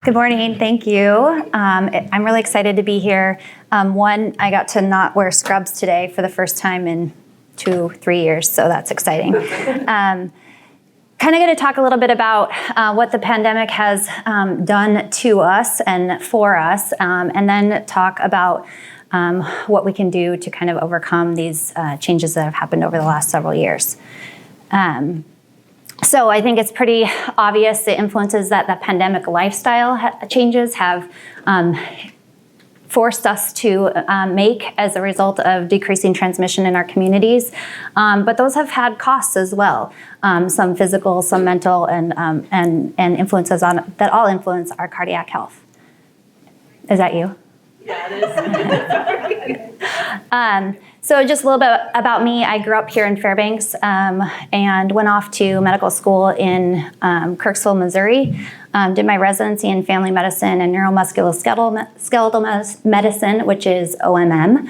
Good morning, thank you. I'm really excited to be here. One, I got to not wear scrubs today for the first time in 2-3 years, so that's exciting. Kind of going to talk a little bit about what the pandemic has done to us and for us, and then talk about what we can do to kind of overcome these changes that have happened over the last several years. So I think it's pretty obvious the influences that the pandemic lifestyle changes have forced us to make as a result of decreasing transmission in our communities. But those have had costs as well, some physical, some mental, and influences that all influence our cardiac health. Is that you? Yeah, it is. So just a little bit about me. I grew up here in Fairbanks and went off to medical school in Kirksville, Missouri. Did my residency in family medicine and neuromusculoskeletal medicine, which is OMM,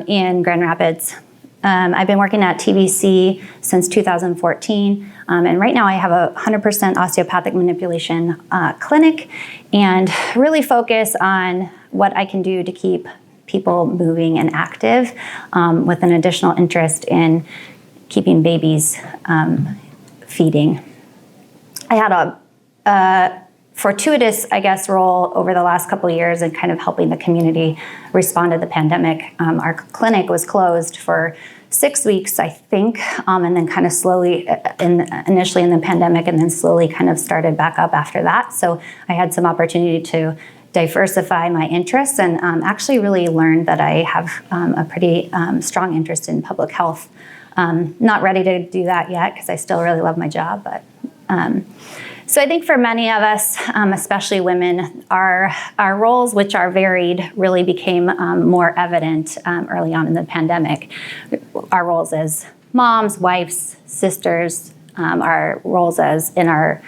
in Grand Rapids. I've been working at TVC since 2014, and right now I have a 100% osteopathic manipulation clinic and really focus on what I can do to keep people moving and active, with an additional interest in keeping babies feeding. I had a fortuitous, role over the last couple of years in kind of helping the community respond to the pandemic. Our clinic was closed for 6 weeks, I think, and then kind of slowly, initially in the pandemic, and then slowly kind of started back up after that. So I had some opportunity to diversify my interests and actually really learned that I have a pretty strong interest in public health. Not ready to do that yet because I still really love my job, but so I think for many of us, especially women, our roles, which are varied, really became more evident early on in the pandemic. Our roles as moms, wives, sisters, our roles as in our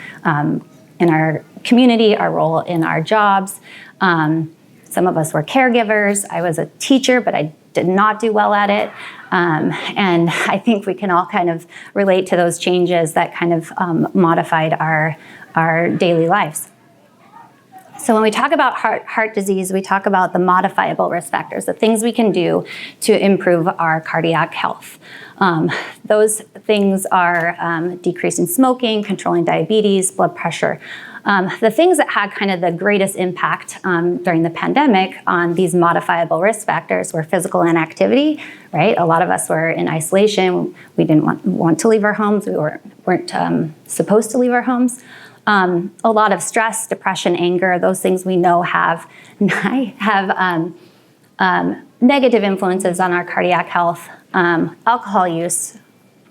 community, our role in our jobs. Some of us were caregivers. I was a teacher, but I did not do well at it. And I think we can all kind of relate to those changes that kind of modified our daily lives. So when we talk about heart disease, we talk about the modifiable risk factors, the things we can do to improve our cardiac health. Those things are decreasing smoking, controlling diabetes, blood pressure. The things that had kind of the greatest impact during the pandemic on these modifiable risk factors were physical inactivity, right? A lot of us were in isolation. We didn't want to leave our homes. We weren't supposed to leave our homes. A lot of stress, depression, anger, those things we know have negative influences on our cardiac health. Alcohol use,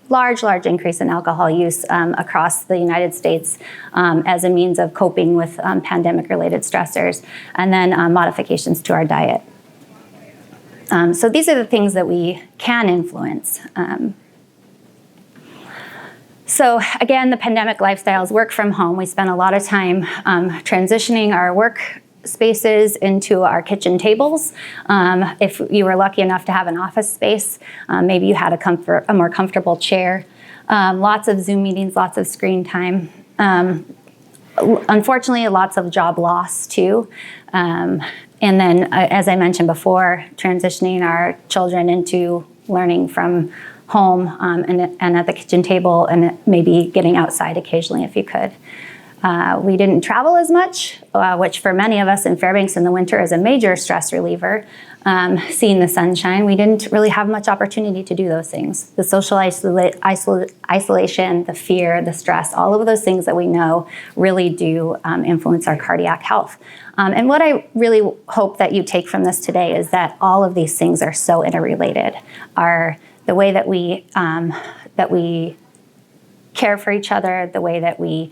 large increase in alcohol use across the United States as a means of coping with pandemic-related stressors, and then modifications to our diet. So these are the things that we can influence. So again, the pandemic lifestyles, work from home. We spent a lot of time transitioning our work spaces into our kitchen tables. If you were lucky enough to have an office space, maybe you had a more comfortable chair. Lots of Zoom meetings, lots of screen time. Unfortunately, lots of job loss too. And then, as I mentioned before, transitioning our children into learning from home and at the kitchen table, and maybe getting outside occasionally if you could. We didn't travel as much, which for many of us in Fairbanks in the winter is a major stress reliever. Seeing the sunshine, we didn't really have much opportunity to do those things. The social isolation, the fear, the stress, all of those things that we know really do influence our cardiac health. And what I really hope that you take from this today is that all of these things are so interrelated. The way that we care for each other, the way that we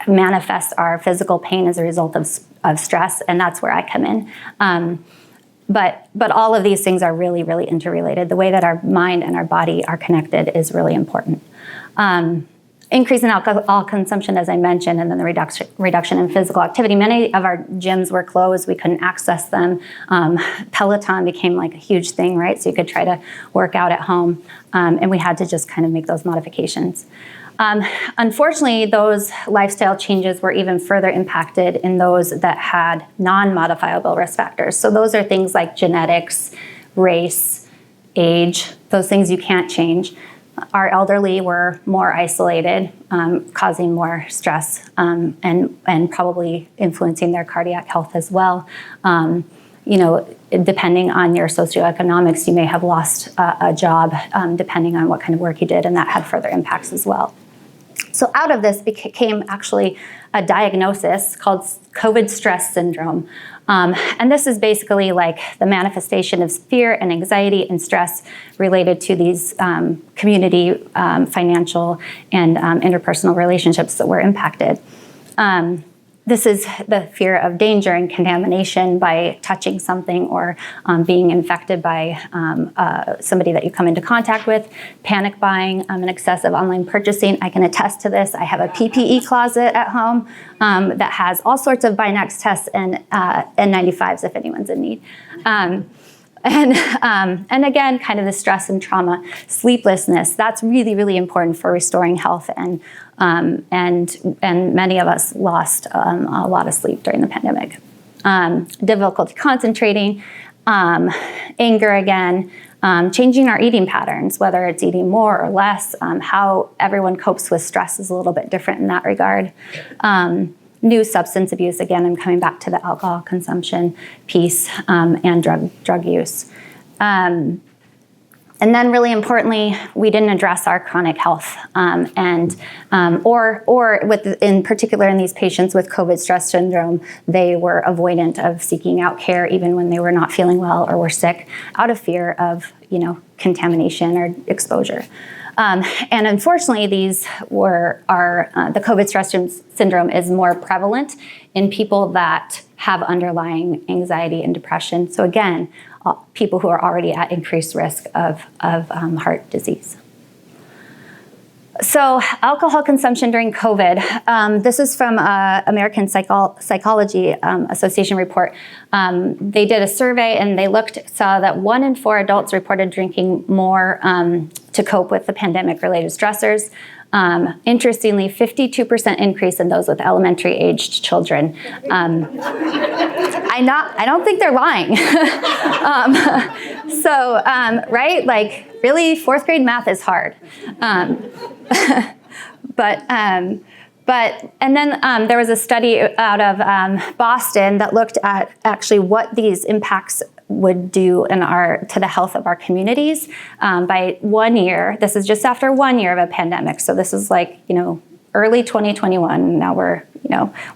manifest our physical pain as a result of stress, and that's where I come in. But all of these things are really, really interrelated. The way that our mind and our body are connected is really important. Increase in alcohol consumption, as I mentioned, and then the reduction in physical activity. Many of our gyms were closed. We couldn't access them. Peloton became like a huge thing, right? So you could try to work out at home. And we had to just kind of make those modifications. Unfortunately, those lifestyle changes were even further impacted in those that had non-modifiable risk factors. So those are things like genetics, race, age, those things you can't change. Our elderly were more isolated, causing more stress and probably influencing their cardiac health as well. Depending on your socioeconomics, you may have lost a job depending on what kind of work you did, and that had further impacts as well. So out of this became actually a diagnosis called COVID stress syndrome. And this is basically like the manifestation of fear and anxiety and stress related to these community, financial, and interpersonal relationships that were impacted. This is the fear of danger and contamination by touching something or being infected by somebody that you come into contact with, panic buying, and excessive online purchasing. I can attest to this. I have a PPE closet at home that has all sorts of Binax tests and N95s if anyone's in need. And again, kind of the stress and trauma, sleeplessness, that's really, really important for restoring health. And many of us lost a lot of sleep during the pandemic. Difficulty concentrating, anger again, changing our eating patterns, whether it's eating more or less, how everyone copes with stress is a little bit different in that regard. New substance abuse, again, I'm coming back to the alcohol consumption piece and drug use. And then really importantly, we didn't address our chronic health in particular in these patients with COVID stress syndrome, they were avoidant of seeking out care even when they were not feeling well or were sick out of fear of, contamination or exposure. And unfortunately, the COVID stress syndrome is more prevalent in people that have underlying anxiety and depression. So again, people who are already at increased risk of heart disease. So alcohol consumption during COVID, this is from American Psychology Association report. They did a survey and they saw that 1 in 4 adults reported drinking more to cope with the pandemic-related stressors. Interestingly, 52% increase in those with elementary-aged children. I don't think they're lying. Right? Like, really, 4th grade math is hard. And then there was a study out of Boston that looked at actually what these impacts would do to the health of our communities by 1 year. This is just after 1 year of a pandemic. So this is like, early 2021. Now we're,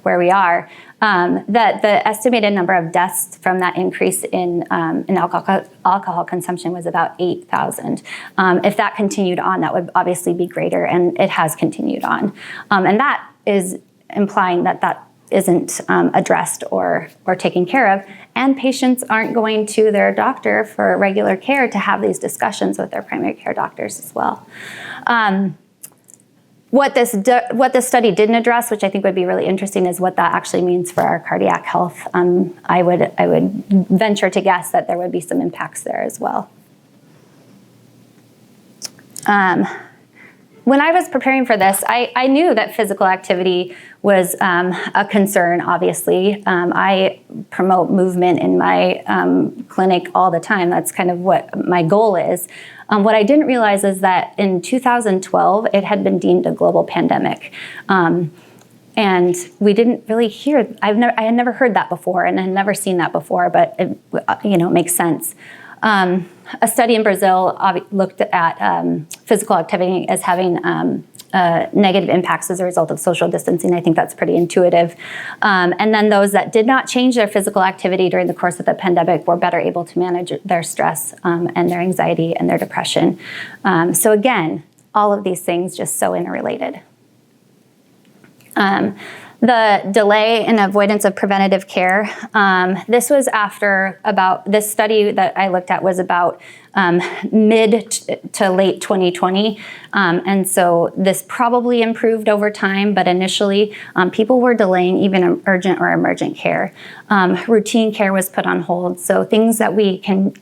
where we are. That the estimated number of deaths from that increase in alcohol consumption was about 8,000. If that continued on, that would obviously be greater, and it has continued on. And that is implying that isn't addressed or taken care of, and patients aren't going to their doctor for regular care to have these discussions with their primary care doctors as well. What this study didn't address, which I think would be really interesting, is what that actually means for our cardiac health. I would venture to guess that there would be some impacts there as well. When I was preparing for this, I knew that physical activity was a concern, obviously. I promote movement in my clinic all the time. That's kind of what my goal is. What I didn't realize is that in 2012, it had been deemed a global pandemic. And we didn't really hear, I had never heard that before, and I had never seen that before, but it makes sense. A study in Brazil looked at physical activity as having negative impacts as a result of social distancing. I think that's pretty intuitive. And then those that did not change their physical activity during the course of the pandemic were better able to manage their stress and their anxiety and their depression. So again, all of these things just so interrelated. The delay and avoidance of preventative care. This was after this study that I looked at was about mid to late 2020. And so this probably improved over time, but initially people were delaying even urgent or emergent care. Routine care was put on hold. So things that we can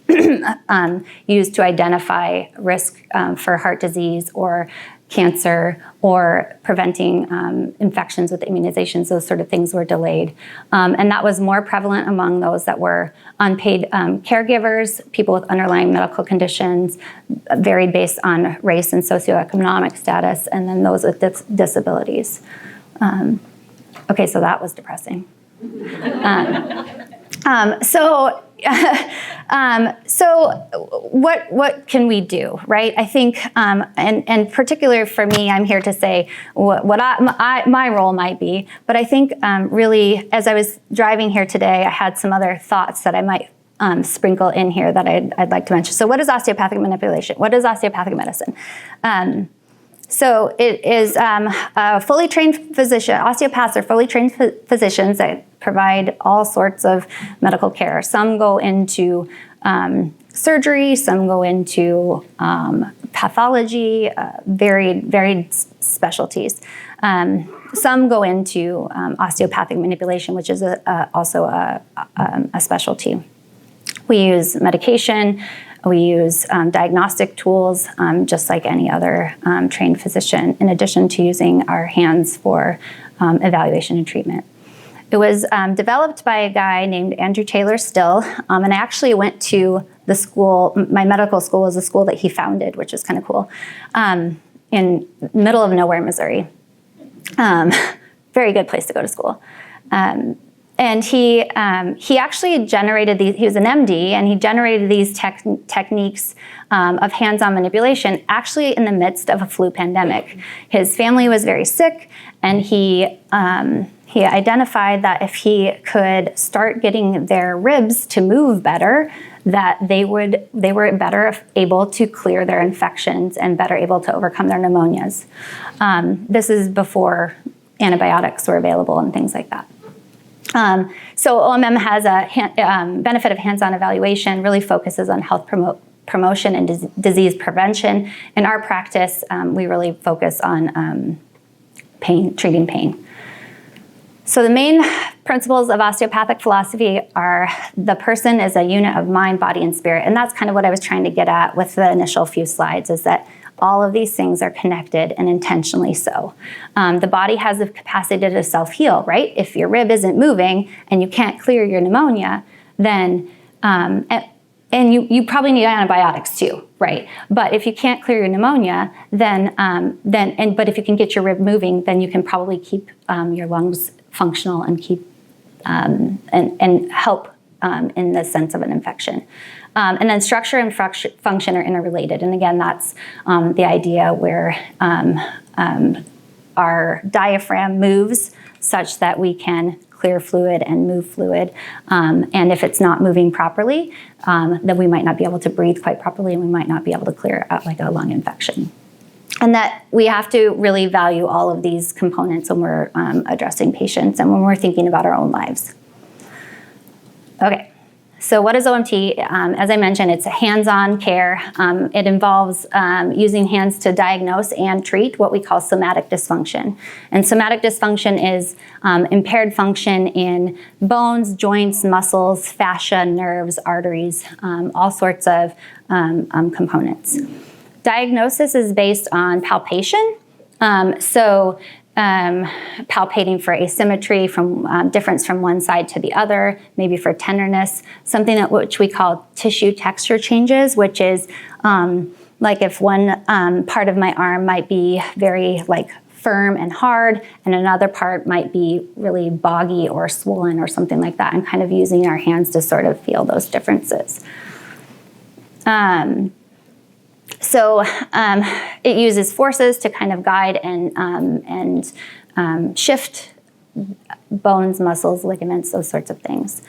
use to identify risk for heart disease or cancer or preventing infections with immunizations. Those sort of things were delayed. And that was more prevalent among those that were unpaid caregivers, people with underlying medical conditions, varied based on race and socioeconomic status, and then those with disabilities. Okay, so that was depressing. So what can we do, right? I think, and particularly for me, I'm here to say what my role might be, but I think really, as I was driving here today, I had some other thoughts that I might sprinkle in here that I'd like to mention. So what is osteopathic manipulation? What is osteopathic medicine? So it is a fully trained physician. Osteopaths are fully trained physicians that provide all sorts of medical care. Some go into surgery, some go into pathology, varied specialties. Some go into osteopathic manipulation, which is also a specialty. We use medication. We use diagnostic tools, just like any other trained physician, in addition to using our hands for evaluation and treatment. It was developed by a guy named Andrew Taylor Still, and I actually went to the school. My medical school was a school that he founded, which is kind of cool, in middle of nowhere, Missouri. Very good place to go to school. And he actually generated these, he was an MD, and he generated these techniques of hands-on manipulation actually in the midst of a flu pandemic. His family was very sick, and he identified that if he could start getting their ribs to move better, that they were better able to clear their infections and better able to overcome their pneumonias. This is before antibiotics were available and things like that. So OMM has a benefit of hands-on evaluation, really focuses on health promotion and disease prevention. In our practice, we really focus on treating pain. So the main principles of osteopathic philosophy are the person is a unit of mind, body, and spirit. And that's kind of what I was trying to get at with the initial few slides, is that all of these things are connected, and intentionally so. The body has the capacity to self-heal, right? If your rib isn't moving and you can't clear your pneumonia, then, and you probably need antibiotics too, right? But if you can't clear your pneumonia, but if you can get your rib moving, then you can probably keep your lungs functional and keep, and help in the sense of an infection. And then structure and function are interrelated. And again, that's the idea where our diaphragm moves such that we can clear fluid and move fluid. And if it's not moving properly, then we might not be able to breathe quite properly, and we might not be able to clear out like a lung infection. And that we have to really value all of these components when we're addressing patients and when we're thinking about our own lives. Okay. So what is OMT? As I mentioned, it's a hands-on care. It involves using hands to diagnose and treat what we call somatic dysfunction. And somatic dysfunction is impaired function in bones, joints, muscles, fascia, nerves, arteries, all sorts of components. Diagnosis is based on palpation. Palpating for asymmetry, from difference from one side to the other, maybe for tenderness, something which we call tissue texture changes, which is like if one part of my arm might be very like firm and hard, and another part might be really boggy or swollen or something like that, and kind of using our hands to sort of feel those differences. It uses forces to kind of guide and shift bones, muscles, ligaments, those sorts of things.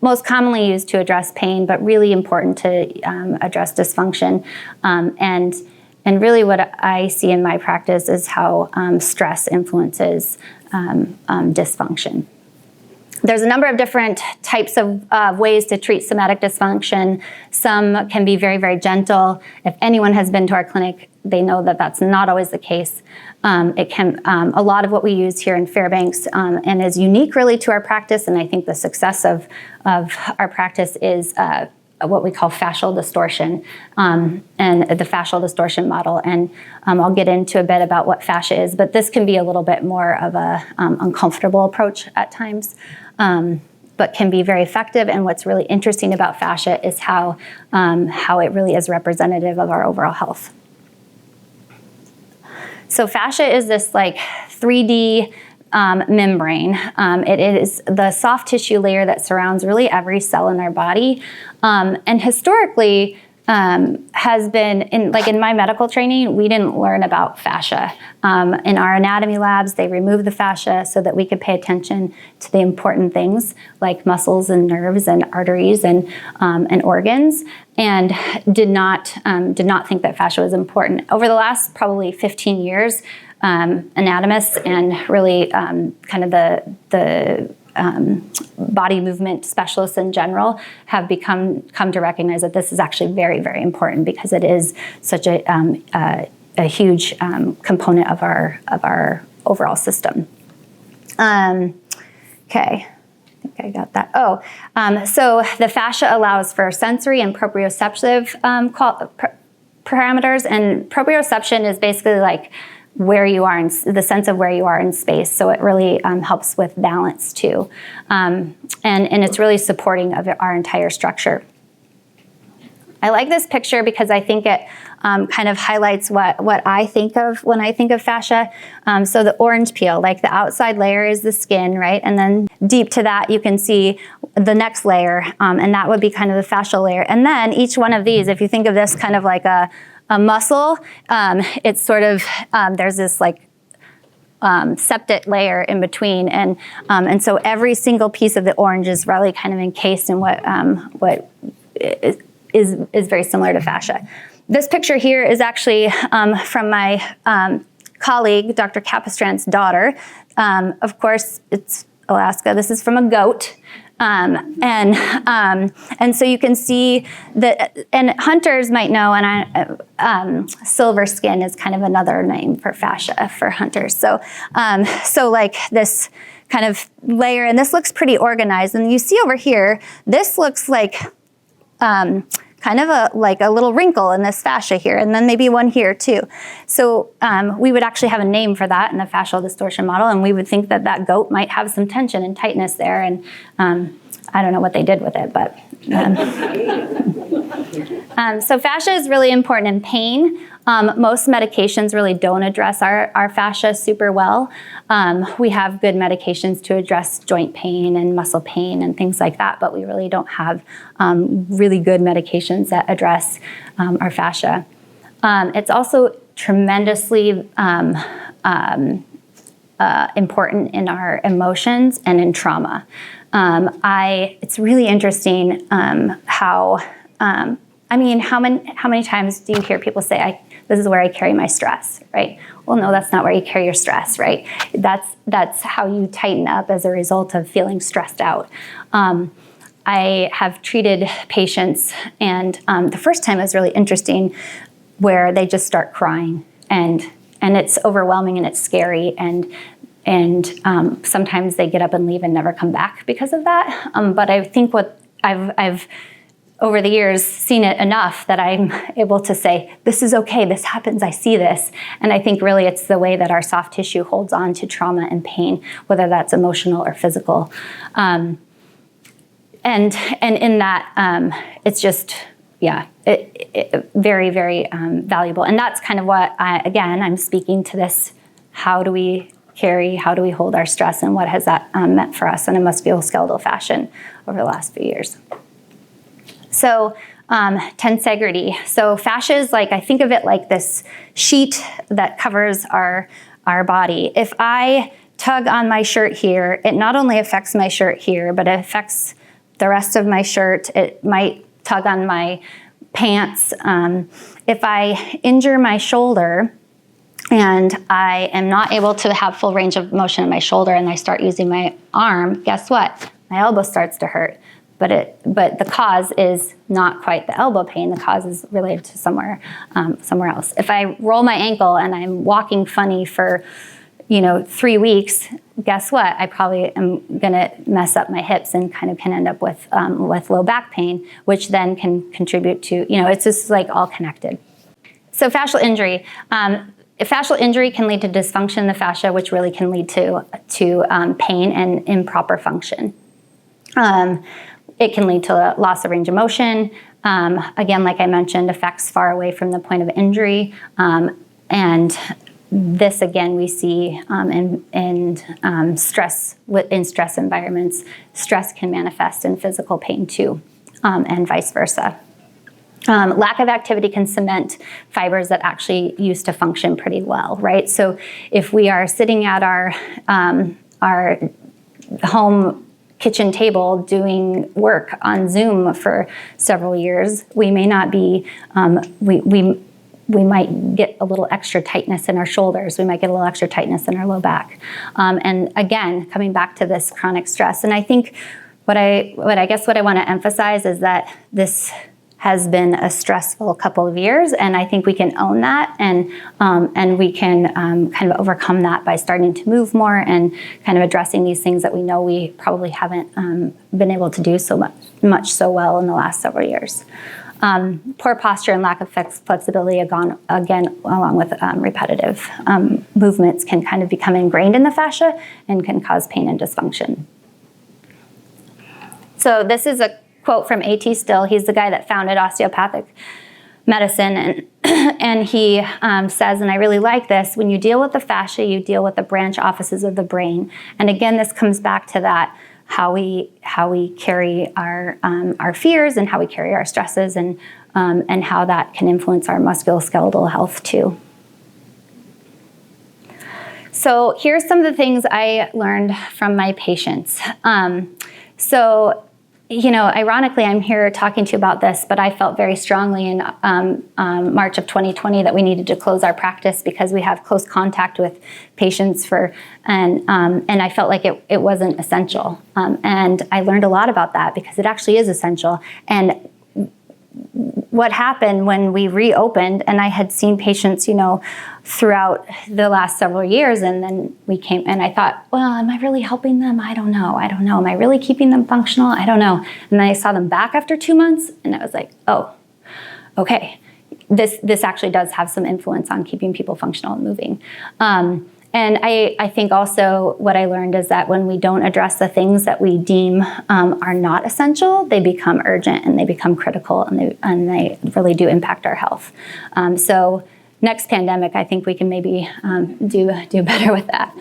Most commonly used to address pain, but really important to address dysfunction. And really what I see in my practice is how stress influences dysfunction. There's a number of different types of ways to treat somatic dysfunction. Some can be very, very gentle. If anyone has been to our clinic, they know that that's not always the case. A lot of what we use here in Fairbanks and is unique really to our practice, and I think the success of our practice is what we call fascial distortion and the fascial distortion model. And I'll get into a bit about what fascia is, but this can be a little bit more of a uncomfortable approach at times, but can be very effective. And what's really interesting about fascia is how it really is representative of our overall health. So fascia is this like 3D membrane. It is the soft tissue layer that surrounds really every cell in our body. And historically has been, in my medical training, we didn't learn about fascia. In our anatomy labs, they removed the fascia so that we could pay attention to the important things like muscles and nerves and arteries and organs, and did not think that fascia was important. Over the last probably 15 years, anatomists and really kind of the body movement specialists in general have come to recognize that this is actually very, very important, because it is such a huge component of our overall system. Okay. I think I got that. So the fascia allows for sensory and proprioceptive parameters, and proprioception is basically like where you are in the sense of where you are in space. So it really helps with balance too. And it's really supporting of our entire structure. I like this picture because I think it kind of highlights what I think of when I think of fascia. So the orange peel, like the outside layer is the skin, right? And then deep to that, you can see the next layer, and that would be kind of the fascial layer. And then each one of these, if you think of this kind of like a muscle, it's sort of, there's this like septate layer in between, and so every single piece of the orange is really kind of encased in what is very similar to fascia. This picture here is actually from my colleague, Dr. Capistrant's daughter. Of course, it's Alaska. This is from a goat. And so you can see that, and hunters might know, and silver skin is kind of another name for fascia for hunters. So, so like this kind of layer, and this looks pretty organized. And you see over here, this looks like kind of a little wrinkle in this fascia here, and then maybe one here too. So we would actually have a name for that in the fascial distortion model, and we would think that that goat might have some tension and tightness there, and I don't know what they did with it, but. So fascia is really important in pain. Most medications really don't address our fascia super well. We have good medications to address joint pain and muscle pain and things like that, but we really don't have really good medications that address our fascia. It's also tremendously important in our emotions and in trauma. It's really interesting how many times do you hear people say, this is where I carry my stress, right? Well, no, that's not where you carry your stress, right? That's how you tighten up as a result of feeling stressed out. I have treated patients, and the first time was really interesting, where they just start crying, and it's overwhelming and it's scary, and sometimes they get up and leave and never come back because of that. But I think what I've over the years seen it enough that I'm able to say, this is okay, this happens, I see this. And I think really it's the way that our soft tissue holds on to trauma and pain, whether that's emotional or physical. And in that, it's just, very, very valuable. And that's kind of what I'm speaking to this, how do we hold our stress, and what has that meant for us in a musculoskeletal fashion over the last few years. So tensegrity. So fascia is I think of it like this sheet that covers our body. If I tug on my shirt here, it not only affects my shirt here, but it affects the rest of my shirt. It might tug on my pants. If I injure my shoulder and I am not able to have full range of motion in my shoulder and I start using my arm, guess what? My elbow starts to hurt. But the cause is not quite the elbow pain. The cause is related to somewhere else. If I roll my ankle and I'm walking funny for 3 weeks, guess what? I probably am going to mess up my hips and kind of can end up with low back pain, which then can contribute to, it's just like all connected. So fascial injury. Fascial injury can lead to dysfunction in the fascia, which really can lead to pain and improper function. It can lead to loss of range of motion. Again, like I mentioned, effects far away from the point of injury. And this, again, we see in stress environments. Stress can manifest in physical pain too, and vice versa. Lack of activity can cement fibers that actually used to function pretty well, right? So if we are sitting at our home kitchen table doing work on Zoom for several years, we may not be, we might get a little extra tightness in our shoulders. We might get a little extra tightness in our low back. And again, coming back to this chronic stress. And I think what I want to emphasize is that this has been a stressful couple of years, and I think we can own that, and we can kind of overcome that by starting to move more and kind of addressing these things that we know we probably haven't been able to do so much so well in the last several years. Poor posture and lack of flexibility, again, along with repetitive movements, can kind of become ingrained in the fascia and can cause pain and dysfunction. So this is a quote from A.T. Still. He's the guy that founded osteopathic medicine, and he says, and I really like this, when you deal with the fascia, you deal with the branch offices of the brain. And again, this comes back to that, how we carry our fears and how we carry our stresses, and how that can influence our musculoskeletal health too. So here's some of the things I learned from my patients. Ironically, I'm here talking to you about this, but I felt very strongly in March of 2020 that we needed to close our practice because we have close contact with patients and I felt like it wasn't essential. And I learned a lot about that because it actually is essential. And what happened when we reopened, and I had seen patients, throughout the last several years, and then we came, and I thought, well, am I really helping them? I don't know. Am I really keeping them functional? I don't know. And then I saw them back after 2 months, and I was like, oh, okay. This actually does have some influence on keeping people functional and moving. And I think also what I learned is that when we don't address the things that we deem are not essential, they become urgent and they become critical, and they really do impact our health. So next pandemic, I think we can maybe do better with that.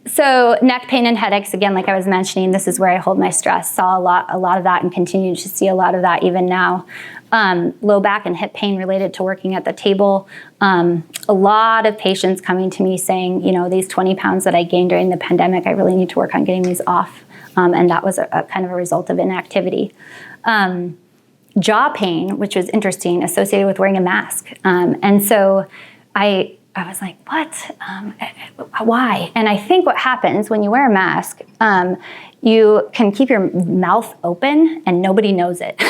So neck pain and headaches, again, like I was mentioning, this is where I hold my stress. Saw a lot of that and continue to see a lot of that even now. Low back and hip pain related to working at the table. A lot of patients coming to me saying, these 20 pounds that I gained during the pandemic, I really need to work on getting these off. And that was a kind of a result of inactivity. Jaw pain, which was interesting, associated with wearing a mask. And so I was like, what? Why? And I think what happens when you wear a mask, you can keep your mouth open and nobody knows it.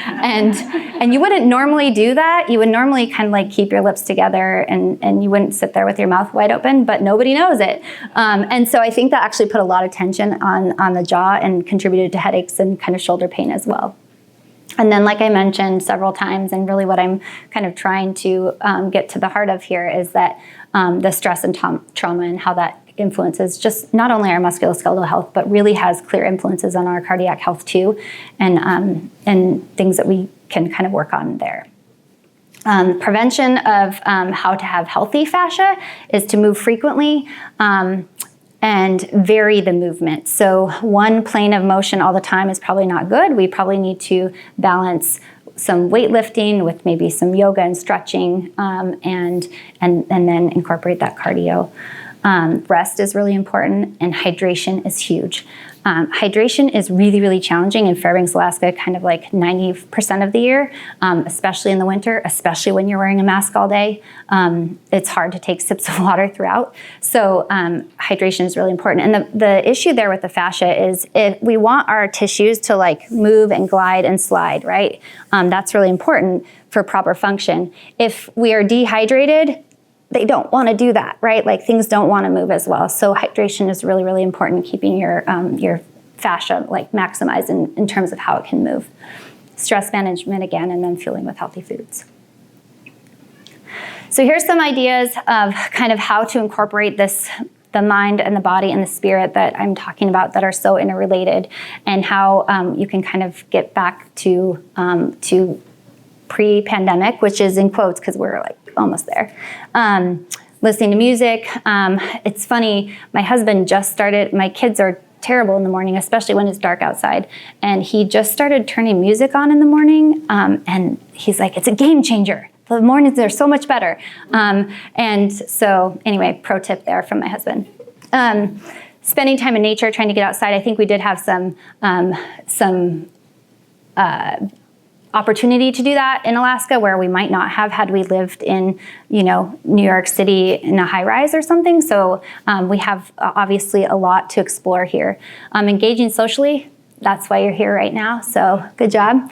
and you wouldn't normally do that. You would normally kind of like keep your lips together and you wouldn't sit there with your mouth wide open, but nobody knows it. And so I think that actually put a lot of tension on the jaw and contributed to headaches and kind of shoulder pain as well. And then, like I mentioned several times, and really what I'm kind of trying to get to the heart of here is that the stress and trauma and how that influences just not only our musculoskeletal health, but really has clear influences on our cardiac health too, and things that we can kind of work on there. Prevention of how to have healthy fascia is to move frequently, and vary the movement. So one plane of motion all the time is probably not good. We probably need to balance some weightlifting with maybe some yoga and stretching, and then incorporate that cardio. Rest is really important, and hydration is huge. Hydration is really, really challenging in Fairbanks, Alaska, kind of like 90% of the year, especially in the winter, especially when you're wearing a mask all day. It's hard to take sips of water throughout. So hydration is really important. And the issue there with the fascia is if we want our tissues to like move and glide and slide, right? That's really important. for proper function. If we are dehydrated, they don't want to do that, right? Like things don't want to move as well. So hydration is really, really important, keeping your fascia like maximized in terms of how it can move. Stress management again, and then fueling with healthy foods. So here's some ideas of kind of how to incorporate this, the mind and the body and the spirit that I'm talking about that are so interrelated, and how you can kind of get back to pre-pandemic, which is in quotes because we're like almost there. Listening to music. It's funny, my husband just started, my kids are terrible in the morning, especially when it's dark outside. And he just started turning music on in the morning. And he's like, it's a game changer. The mornings are so much better. And so anyway, pro tip there from my husband. Spending time in nature, trying to get outside. I think we did have some opportunity to do that in Alaska, where we might not have had we lived in, New York City in a high rise or something. So we have obviously a lot to explore here. Engaging socially, that's why you're here right now. So good job.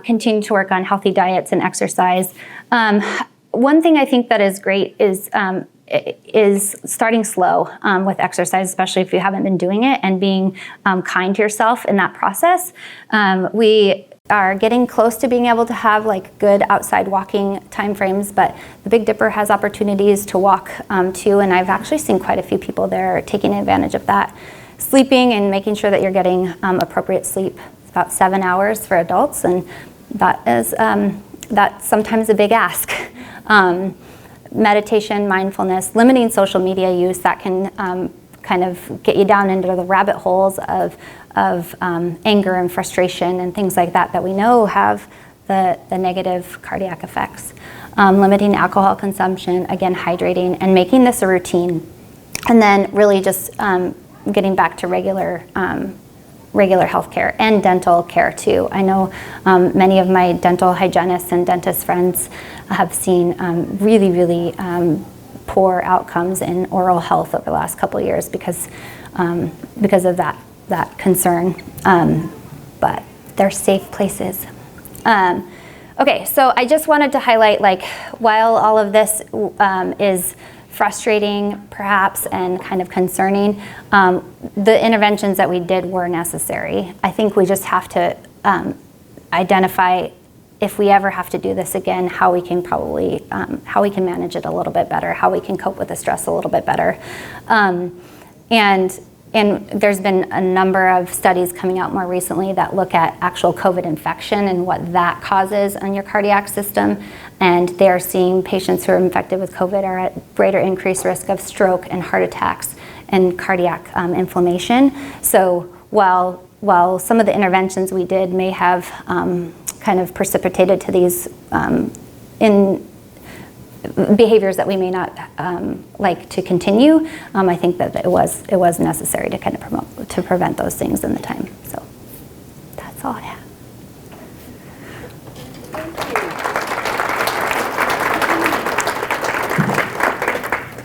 Continue to work on healthy diets and exercise. One thing I think that is great is starting slow with exercise, especially if you haven't been doing it, and being kind to yourself in that process. We are getting close to being able to have like good outside walking time frames, but the Big Dipper has opportunities to walk too, and I've actually seen quite a few people there taking advantage of that. Sleeping and making sure that you're getting appropriate sleep. It's about 7 hours for adults, and that is that's sometimes a big ask. Meditation, mindfulness, limiting social media use, that can kind of get you down into the rabbit holes of anger and frustration and things like that we know have the negative cardiac effects. Limiting alcohol consumption, again, hydrating, and making this a routine. And then really just getting back to regular health care and dental care too. I know many of my dental hygienists and dentist friends have seen really, really poor outcomes in oral health over the last couple of years because of that concern, but they're safe places. Okay, so I just wanted to highlight, like, while all of this is frustrating perhaps and kind of concerning, the interventions that we did were necessary. I think we just have to identify, if we ever have to do this again, how we can manage it a little bit better, how we can cope with the stress a little bit better. And there's been a number of studies coming out more recently that look at actual COVID infection and what that causes on your cardiac system. And they're seeing patients who are infected with COVID are at greater increased risk of stroke and heart attacks and cardiac inflammation. So while some of the interventions we did may have kind of precipitated to these in behaviors that we may not like to continue, I think that it was necessary to kind of prevent those things in the time. So that's all I have.